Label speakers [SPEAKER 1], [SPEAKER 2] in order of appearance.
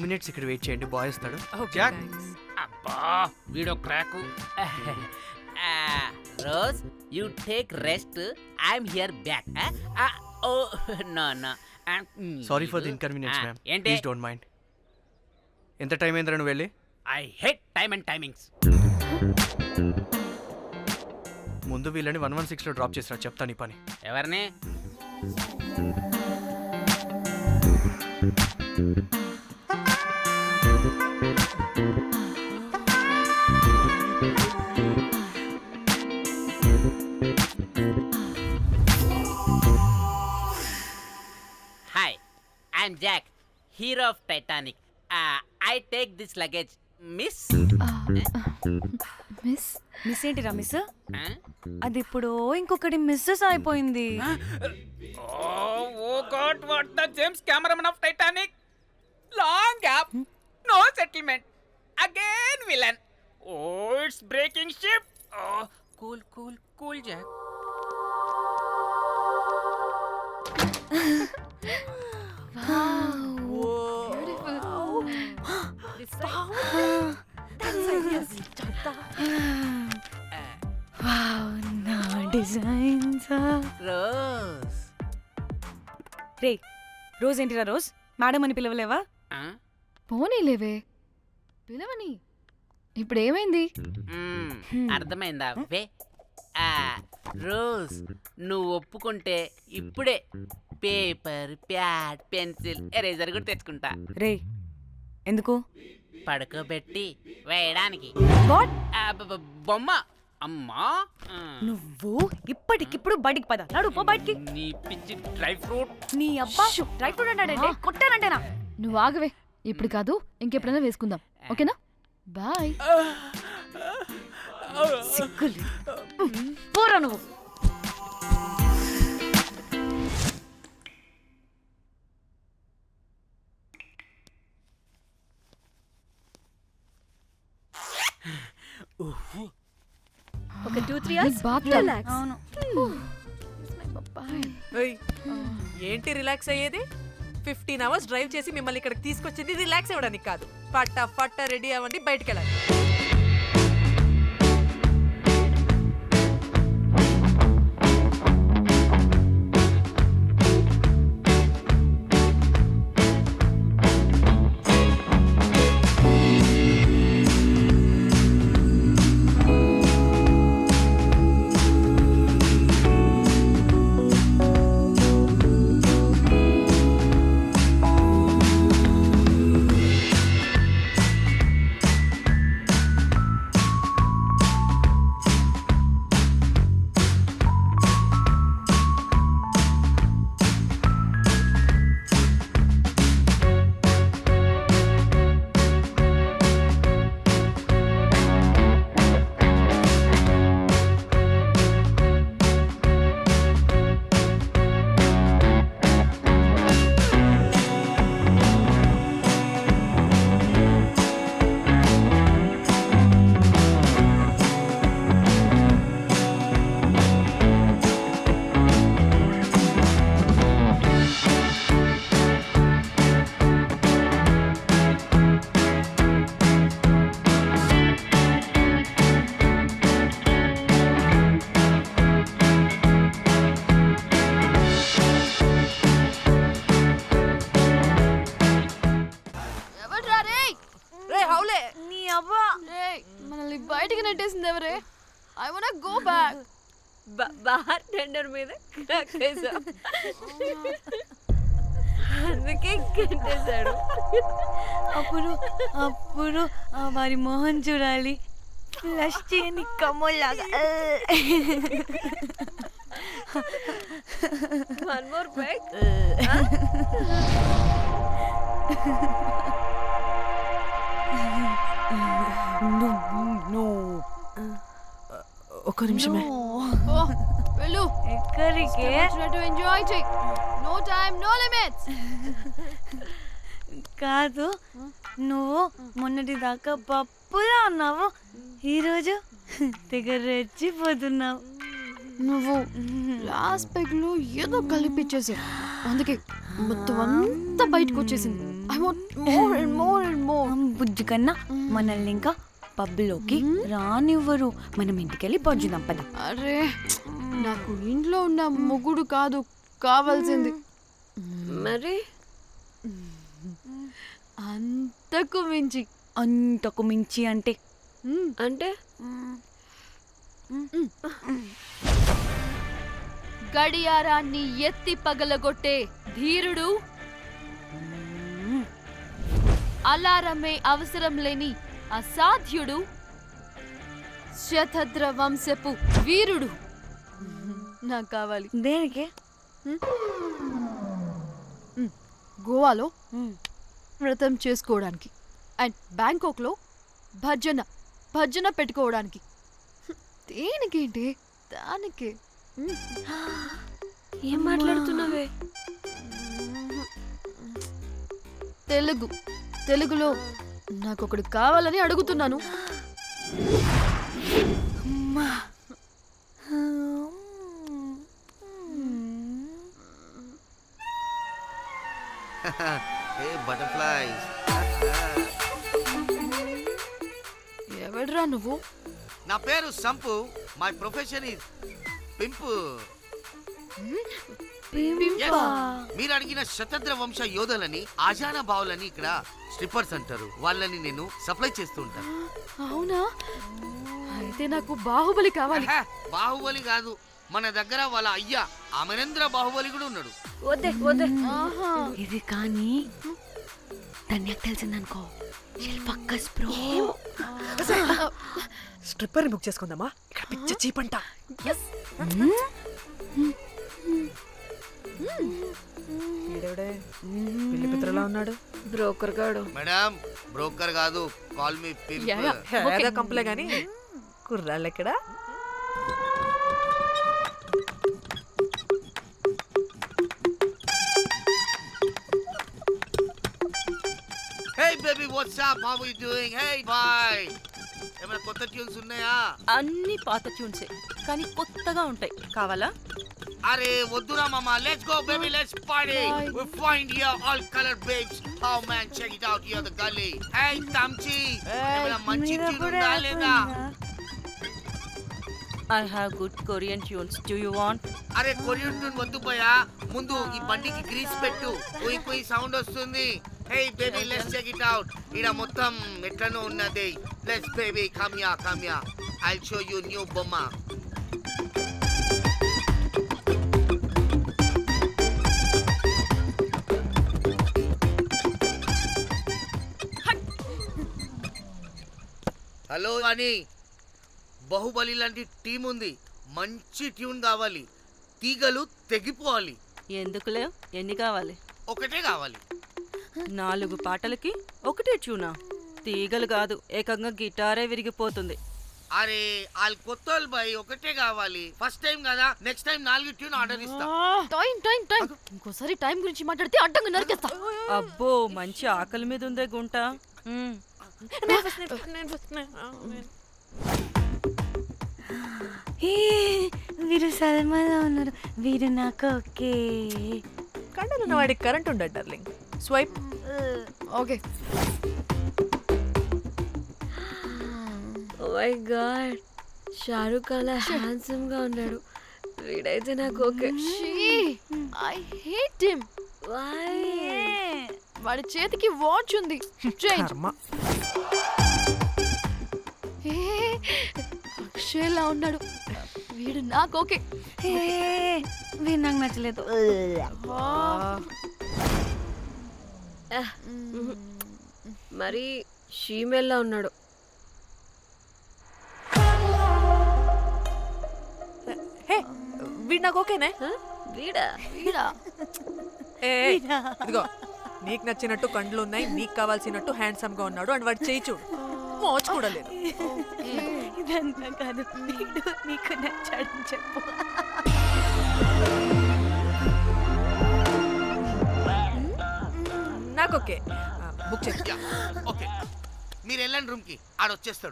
[SPEAKER 1] minutes ఇక్కడ wait చేయండి, bye వస్తాడు.
[SPEAKER 2] జాక్
[SPEAKER 3] అబ్బా వీడో crack. Rose you take rest, I'm here back. Oh no no,
[SPEAKER 1] sorry for the inconvenience ma'am,
[SPEAKER 3] ఏంటి?
[SPEAKER 1] Please don't mind. ఎంత time అయిందిరా నువ్వు వెళ్ళి?
[SPEAKER 3] I hate time and timings.
[SPEAKER 1] ముందు వీళ్ళని 116లో డ్రాప్ చేసినా, చెప్తాను ఈ పని.
[SPEAKER 3] ఎవరిని? Hi, I'm Jack, hero of Titanic. I take this luggage miss.
[SPEAKER 4] Miss miss ఏంటిరా మిస్? అది ఇప్పుడు ఇంకొకటి మిస్సెస్ అయిపోయింది.
[SPEAKER 3] Oh God, what the James Cameron of Titanic? Long gap, no settlement, again villain. Oh, it's breaking ship. Oh, cool, Jack. Rose.
[SPEAKER 4] Ray rose ఏంటిరా rose? Madam అని పిలవలేవా?
[SPEAKER 5] పోనీలేవే పిలవని. ఇప్పుడు ఏమైంది?
[SPEAKER 3] అర్థమైందా? వే రోజ్, నువ్వు ఒప్పుకుంటే ఇప్పుడే పేపర్, ప్యాడ్, పెన్సిల్, ఎరేజర్ కూడా తెచ్చుకుంటా.
[SPEAKER 4] రే ఎందుకు?
[SPEAKER 3] పడుకోబెట్టి వేయడానికి.
[SPEAKER 4] వాట్?
[SPEAKER 3] బొమ్మ. అమ్మా,
[SPEAKER 4] నువ్వు ఇప్పటికిప్పుడు బయటికి పద. నడు పో బయటికి.
[SPEAKER 3] నీ పిచ్చి డ్రై ఫ్రూట్.
[SPEAKER 4] నీ అబ్బా డ్రై ఫ్రూట్ అన్నాడంటే కొట్టానంటేనా?
[SPEAKER 5] నువ్వు ఆగవే, ఇప్పుడు కాదు ఇంకెప్పుడైనా వేసుకుందాం, ఓకేనా? బాయ్.
[SPEAKER 4] సిగ్గులు పోరా నువ్వు.
[SPEAKER 6] ఒక 2-3 hours రిలాక్స్.
[SPEAKER 4] అవును.
[SPEAKER 2] ఏంటి రిలాక్స్ అయ్యేది? 15 hours డ్రైవ్ చేసి మిమ్మల్ని ఇక్కడికి తీసుకొచ్చింది రిలాక్స్ అవ్వడానికి కాదు. ఫట్ట రెడీ అవ్వండి, బయటికి వెళ్ళండి.
[SPEAKER 5] మనల్ని బయటికి నెట్టేసింది ఎవరే? I want go back.
[SPEAKER 6] Bar tender మీద అందుకే కట్టేశాడు.
[SPEAKER 4] అప్పుడు వారి మొహం చూడాలి, ఫ్లష్ చేయని కమ్మోలాగా.
[SPEAKER 6] One more back.
[SPEAKER 2] ఒక్క నిమిషమే.
[SPEAKER 5] వెళ్ళు.
[SPEAKER 4] ఎక్కడికి?
[SPEAKER 5] ఎంజాయ్ చెయ్. No time, no limits.
[SPEAKER 4] కాదు, నువ్వు మొన్నటి దాకా పప్పులా ఉన్నావు, ఈరోజు తెగ రెచ్చిపోతున్నావు.
[SPEAKER 5] నువ్వు లాస్ట్ పెగ్ లో ఏదో కలిపిచ్చేసి అందుకే మొత్తం అంతా బయటకు వచ్చేసింది. ఐ
[SPEAKER 4] బుజ్జి కన్నా మనల్ని ఇంకా పబ్లోకి రానివ్వరు. మనం ఇంటికెళ్ళి బజ్జుదాం పద.
[SPEAKER 5] అరే నాకు ఇంట్లో ఉన్న మొగుడు కాదు కావాల్సింది,
[SPEAKER 6] మరి
[SPEAKER 5] అంతకు మించి.
[SPEAKER 4] అంతకు మించి అంటే
[SPEAKER 6] అంటే
[SPEAKER 5] గడియారాన్ని ఎత్తి పగలగొట్టే ధీరుడు, అలారమే అవసరం లేని అసాధ్యుడు, శతద్ర వంశపు వీరుడు నాకు కావాలి.
[SPEAKER 4] దేనికి?
[SPEAKER 5] గోవాలో వ్రతం చేసుకోవడానికి అండ్ బ్యాంకాక్లో భజన పెట్టుకోవడానికి. దేనికేంటి? దానికి.
[SPEAKER 6] ఏం మాట్లాడుతున్నావే?
[SPEAKER 5] తెలుగులో నాకొకడు కావాలని అడుగుతున్నాను.
[SPEAKER 7] Hey butterflies.
[SPEAKER 5] ఎవడ్రా నువ్వు?
[SPEAKER 7] నా పేరు Sampu. My profession is pimp. Yes. మీరు అడిగిన శతద్ర వంశ యోధులని ఆజానా బావులని ఇక్కడ స్ట్రిప్పర్స్ అంటారు. వాళ్ళని నేను సప్లై చేస్తూ ఉంటాను.
[SPEAKER 5] అవునా? అయితే నాకు బాహుబలి కావాలి.
[SPEAKER 7] బాహుబలి కాదు, మన దగ్గర వాళ్ళ అయ్యా అమరేంద్ర బాహుబలి కూడా ఉన్నాడు.
[SPEAKER 6] వద్దే వద్దే.
[SPEAKER 4] ఇది కానీ ధన్యకు తెలిసిందనుకో, ఫక్కస్ బ్రో.
[SPEAKER 2] స్ట్రిప్పర్ బుక్ చేసుకుందామా? ఇక్కడ పిచ్చ చీపంట. పిల్లి పిత్రలా ఉన్నాడు.
[SPEAKER 6] బ్రోకర్ గాడు.
[SPEAKER 7] మేడం బ్రోకర్ కాదు, కాల్ మీ పింప్.
[SPEAKER 2] కంపలే గాని కుర్రాళ్ళు ఎక్కడ?
[SPEAKER 7] Hey baby, what's up? How are you doing? Hey bye. ఏమైనా కొత్త ట్యూన్స్ ఉన్నాయా?
[SPEAKER 8] అన్ని పాత ట్యూన్సే కానీ కొత్తగా ఉంటాయి. కావాలా?
[SPEAKER 7] అరే వద్దురా మామ, let's go baby, let's party. We find here all color babes. Oh man, check it out here the gully. Hey Tamchi, ఏమైనా మంచి ట్యూన్ ఉందా లేదా?
[SPEAKER 8] I have good Korean tunes. Do you want?
[SPEAKER 7] అరే కొరియన్ ట్యూన్ వద్దు పోయా, ముందు ఈ బండికి గ్రీస్ పెట్టు. కుయ్ కుయ్ సౌండ్ వస్తుంది. Hey baby, let's check it out. ఇడ మొత్తం ఎట్లనో ఉన్నది. Let's baby, come here. I'll show you new బొమ్మ. హలో అని బాహుబలి లాంటి టీం ఉంది. మంచి ట్యూన్ కావాలి, తీగలు తెగిపోవాలి.
[SPEAKER 8] ఎందుకులే, ఎన్ని కావాలి?
[SPEAKER 7] ఒకటే కావాలి.
[SPEAKER 8] 4 పాటలకి ఒకటే ట్యూనా? తీగలు కాదు, ఏకంగా గిటారే విరిగిపోతుంది.
[SPEAKER 7] అరే వాళ్ళు కొత్త వాళ్ళు బాయ్, ఒకటే కావాలి. ఫస్ట్ టైం కదా, నెక్స్ట్ టైం 4 ట్యూన్ ఆర్డర్ ఇస్తా.
[SPEAKER 5] టైం ఇంకోసారి టైం గురించి మాట్లాడితే అడ్డంగా నరికేస్తా.
[SPEAKER 8] అబ్బో, మంచి ఆకలి మీద ఉందే గుంట.
[SPEAKER 4] వీరు సల్మాలో ఉన్నారు. వీరు నాకు ఓకే.
[SPEAKER 2] కండలున్న వాడికి కరెంట్ ఉండదు darling. Swipe.
[SPEAKER 5] Okay.
[SPEAKER 6] Oh my god, Shahrukh అలా హ్యాండ్సమ్ గా ఉన్నాడు. వీడైతే నాకు okay.
[SPEAKER 5] I hate him.
[SPEAKER 6] Why?
[SPEAKER 5] వాడి చేతికి వాచ్ ఉంది. చేంజ్. అక్షయ్లా ఉన్నాడు. వీడు నాకు ఓకే.
[SPEAKER 4] వీరు నాకు నచ్చలేదు.
[SPEAKER 6] మరి షీమెల్లా ఉన్నాడు.
[SPEAKER 2] హే వీడు నాకు ఓకేనే.
[SPEAKER 6] వీడా?
[SPEAKER 2] ఇదిగో, నీకు నచ్చినట్టు కండ్లు ఉన్నాయి, నీకు కావాల్సినట్టు హ్యాండ్సమ్ గా ఉన్నాడు అండ్ వాడు చేయి చూడు, మోచ్ కూడా లేదు.
[SPEAKER 4] ఇదంతా కాదు, వీడు నీకు నచ్చాడని చెప్పు.
[SPEAKER 2] నాకు ఓకే. బుక్ చేసి
[SPEAKER 7] ఓకే, మీరు వెళ్ళండి రూమ్ కి, ఆడొచ్చేస్తాడు.